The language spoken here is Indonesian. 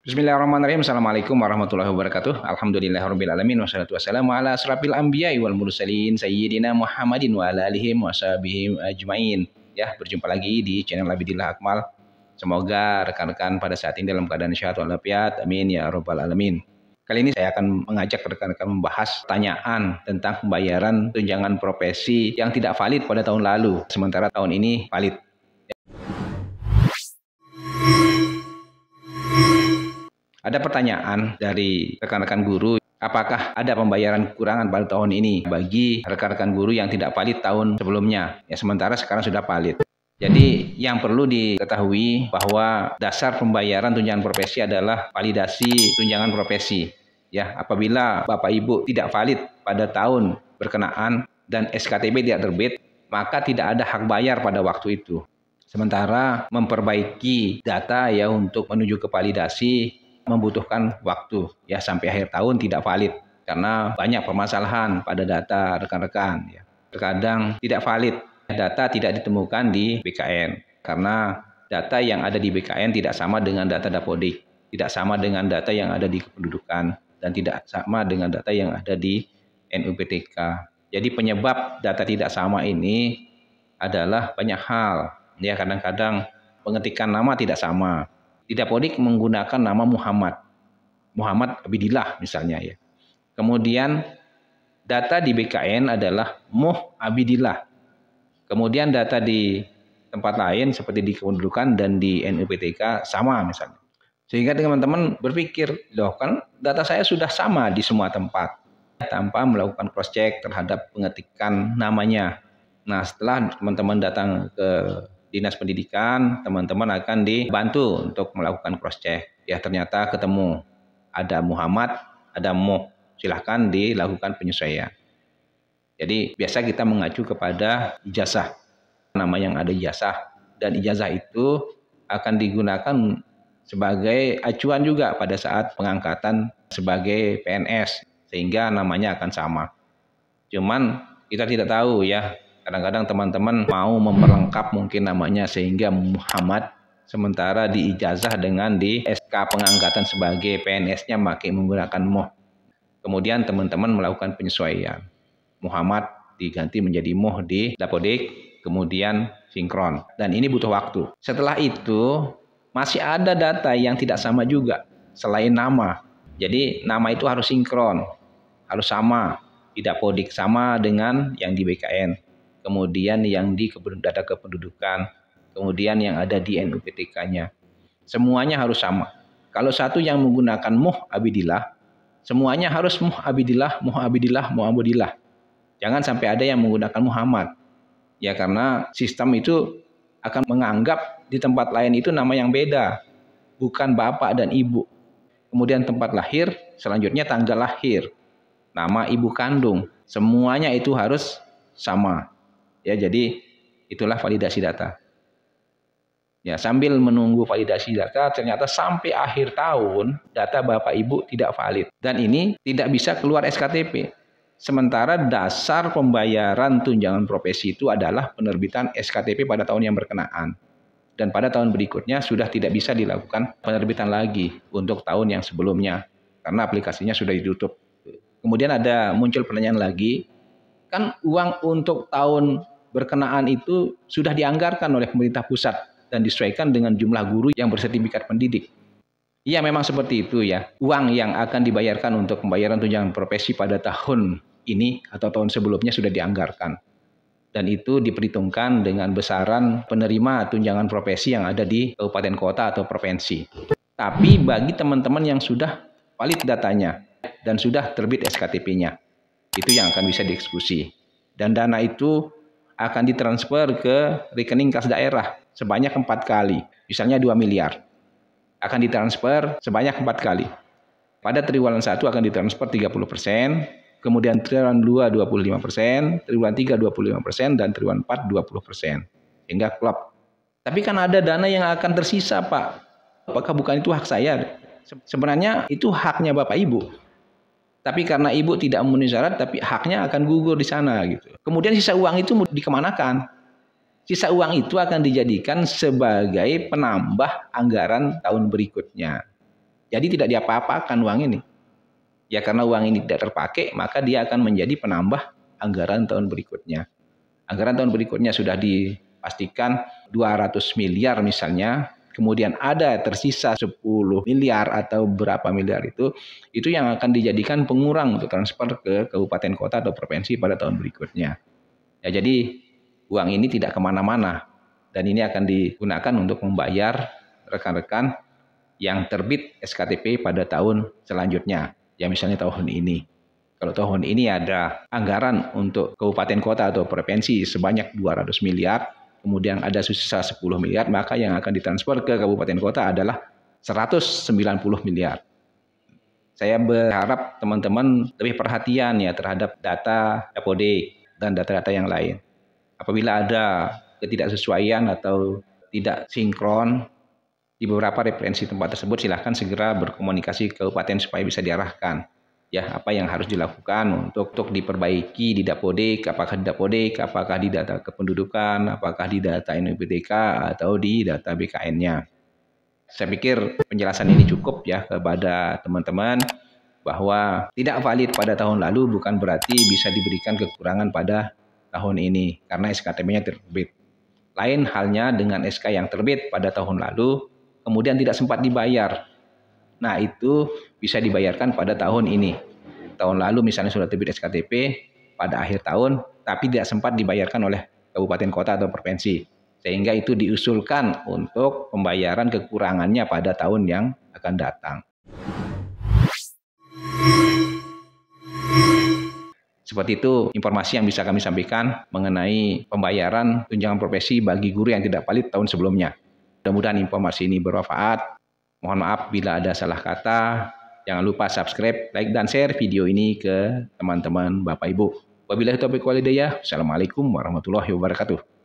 Bismillahirrahmanirrahim. Assalamualaikum warahmatullahi wabarakatuh. Alhamdulillahirabbil alamin wassalatu wassalamu ala asrafil anbiya'i wal mursalin sayyidina Muhammadin wa ala alihi washabihi ajmain. Ya, berjumpa lagi di channel Abidillah Akmal. Semoga rekan-rekan pada saat ini dalam keadaan sehat walafiat. Amin ya rabbal alamin. Kali ini saya akan mengajak rekan-rekan membahas pertanyaan tentang pembayaran tunjangan profesi yang tidak valid pada tahun lalu, sementara tahun ini valid. Ada pertanyaan dari rekan-rekan guru, apakah ada pembayaran kekurangan pada tahun ini bagi rekan-rekan guru yang tidak valid tahun sebelumnya, ya sementara sekarang sudah valid. Jadi yang perlu diketahui bahwa dasar pembayaran tunjangan profesi adalah validasi tunjangan profesi. Ya, apabila Bapak Ibu tidak valid pada tahun berkenaan dan SKTP tidak terbit, maka tidak ada hak bayar pada waktu itu. Sementara memperbaiki data ya untuk menuju ke validasi membutuhkan waktu ya sampai akhir tahun tidak valid karena banyak permasalahan pada data rekan-rekan ya. Terkadang tidak valid, data tidak ditemukan di BKN karena data yang ada di BKN tidak sama dengan data Dapodik, tidak sama dengan data yang ada di kependudukan dan tidak sama dengan data yang ada di NUPTK. Jadi penyebab data tidak sama ini adalah banyak hal ya, kadang-kadang pengetikan nama tidak sama. Di Dapodik menggunakan nama Muhammad Abidillah misalnya ya. Kemudian data di BKN adalah Muh Abidillah. Kemudian data di tempat lain seperti di kependudukan dan di NUPTK sama misalnya. Sehingga teman-teman berpikir, loh kan data saya sudah sama di semua tempat tanpa melakukan cross check terhadap pengetikan namanya. Nah, setelah teman-teman datang ke Dinas Pendidikan, teman-teman akan dibantu untuk melakukan cross check. Ya, ternyata ketemu ada Muhammad, ada Muh. Silahkan dilakukan penyesuaian. Jadi biasa kita mengacu kepada ijazah. Nama yang ada ijazah. Dan ijazah itu akan digunakan sebagai acuan juga pada saat pengangkatan sebagai PNS. Sehingga namanya akan sama. Cuman kita tidak tahu ya. Kadang-kadang teman-teman mau memperlengkap mungkin namanya sehingga Muhammad, sementara di ijazah dengan di SK pengangkatan sebagai PNS-nya menggunakan Muh. Kemudian teman-teman melakukan penyesuaian. Muhammad diganti menjadi Muh di Dapodik, kemudian sinkron. Dan ini butuh waktu. Setelah itu masih ada data yang tidak sama juga selain nama. Jadi nama itu harus sinkron, harus sama. Di Dapodik sama dengan yang di BKN. Kemudian yang di data kependudukan, kemudian yang ada di NUPTK-nya. Semuanya harus sama. Kalau satu yang menggunakan Muh Abidillah, semuanya harus Muh Abidillah, Muh Abidillah, Muh Abidillah. Jangan sampai ada yang menggunakan Muhammad. Ya karena sistem itu akan menganggap di tempat lain itu nama yang beda, bukan bapak dan ibu. Kemudian tempat lahir, selanjutnya tanggal lahir, nama ibu kandung, semuanya itu harus sama. Ya, jadi itulah validasi data. Ya, sambil menunggu validasi data, ternyata sampai akhir tahun data Bapak Ibu tidak valid. Dan ini tidak bisa keluar SKTP. Sementara dasar pembayaran tunjangan profesi itu adalah penerbitan SKTP pada tahun yang berkenaan. Dan pada tahun berikutnya sudah tidak bisa dilakukan penerbitan lagi untuk tahun yang sebelumnya. Karena aplikasinya sudah ditutup. Kemudian muncul pertanyaan lagi, kan uang untuk tahun berkenaan itu sudah dianggarkan oleh pemerintah pusat dan disesuaikan dengan jumlah guru yang bersertifikat pendidik. Iya memang seperti itu ya. Uang yang akan dibayarkan untuk pembayaran tunjangan profesi pada tahun ini atau tahun sebelumnya sudah dianggarkan. Dan itu diperhitungkan dengan besaran penerima tunjangan profesi yang ada di kabupaten kota atau provinsi. Tapi bagi teman-teman yang sudah valid datanya dan sudah terbit SKTP-nya, itu yang akan bisa dieksekusi. Dan dana itu akan ditransfer ke rekening kas daerah sebanyak 4 kali. Misalnya 2 miliar. Akan ditransfer sebanyak 4 kali. Pada triwulan 1 akan ditransfer 30%, kemudian triwulan 2 25%, triwulan 3 25%, dan triwulan 4 20%. Sehingga klop. Tapi kan ada dana yang akan tersisa, Pak. Apakah bukan itu hak saya? Sebenarnya itu haknya Bapak Ibu. Tapi karena ibu tidak memenuhi syarat, tapi haknya akan gugur di sana gitu. Kemudian sisa uang itu mau dikemanakan? Sisa uang itu akan dijadikan sebagai penambah anggaran tahun berikutnya. Jadi tidak diapa-apakan uang ini. Ya karena uang ini tidak terpakai, maka dia akan menjadi penambah anggaran tahun berikutnya. Anggaran tahun berikutnya sudah dipastikan 200 miliar misalnya, kemudian ada tersisa 10 miliar atau berapa miliar itu yang akan dijadikan pengurang untuk transfer ke kabupaten kota atau provinsi pada tahun berikutnya. Ya, jadi uang ini tidak kemana-mana dan ini akan digunakan untuk membayar rekan-rekan yang terbit SKTP pada tahun selanjutnya. Ya misalnya tahun ini. Kalau tahun ini ada anggaran untuk kabupaten kota atau provinsi sebanyak 200 miliar, kemudian ada sisa 10 miliar, maka yang akan ditransfer ke kabupaten kota adalah 190 miliar. Saya berharap teman-teman lebih perhatian ya terhadap data Dapodik dan data-data yang lain. Apabila ada ketidaksesuaian atau tidak sinkron di beberapa referensi tempat tersebut, silahkan segera berkomunikasi ke kabupaten supaya bisa diarahkan. Ya, apa yang harus dilakukan untuk diperbaiki di Dapodik, apakah di Dapodik, apakah di data kependudukan, apakah di data NPWDK atau di data BKN-nya. Saya pikir penjelasan ini cukup ya kepada teman-teman bahwa tidak valid pada tahun lalu bukan berarti bisa diberikan kekurangan pada tahun ini karena SKTP-nya terbit. Lain halnya dengan SK yang terbit pada tahun lalu kemudian tidak sempat dibayar. Nah, itu bisa dibayarkan pada tahun ini. Tahun lalu misalnya sudah terbit SKTP pada akhir tahun, tapi tidak sempat dibayarkan oleh kabupaten kota atau provinsi. Sehingga itu diusulkan untuk pembayaran kekurangannya pada tahun yang akan datang. Seperti itu informasi yang bisa kami sampaikan mengenai pembayaran tunjangan profesi bagi guru yang tidak valid tahun sebelumnya. Mudah-mudahan informasi ini bermanfaat. Mohon maaf bila ada salah kata. Jangan lupa subscribe, like, dan share video ini ke teman-teman Bapak Ibu. Wabillahi taufiq wal hidayah. Assalamualaikum warahmatullahi wabarakatuh.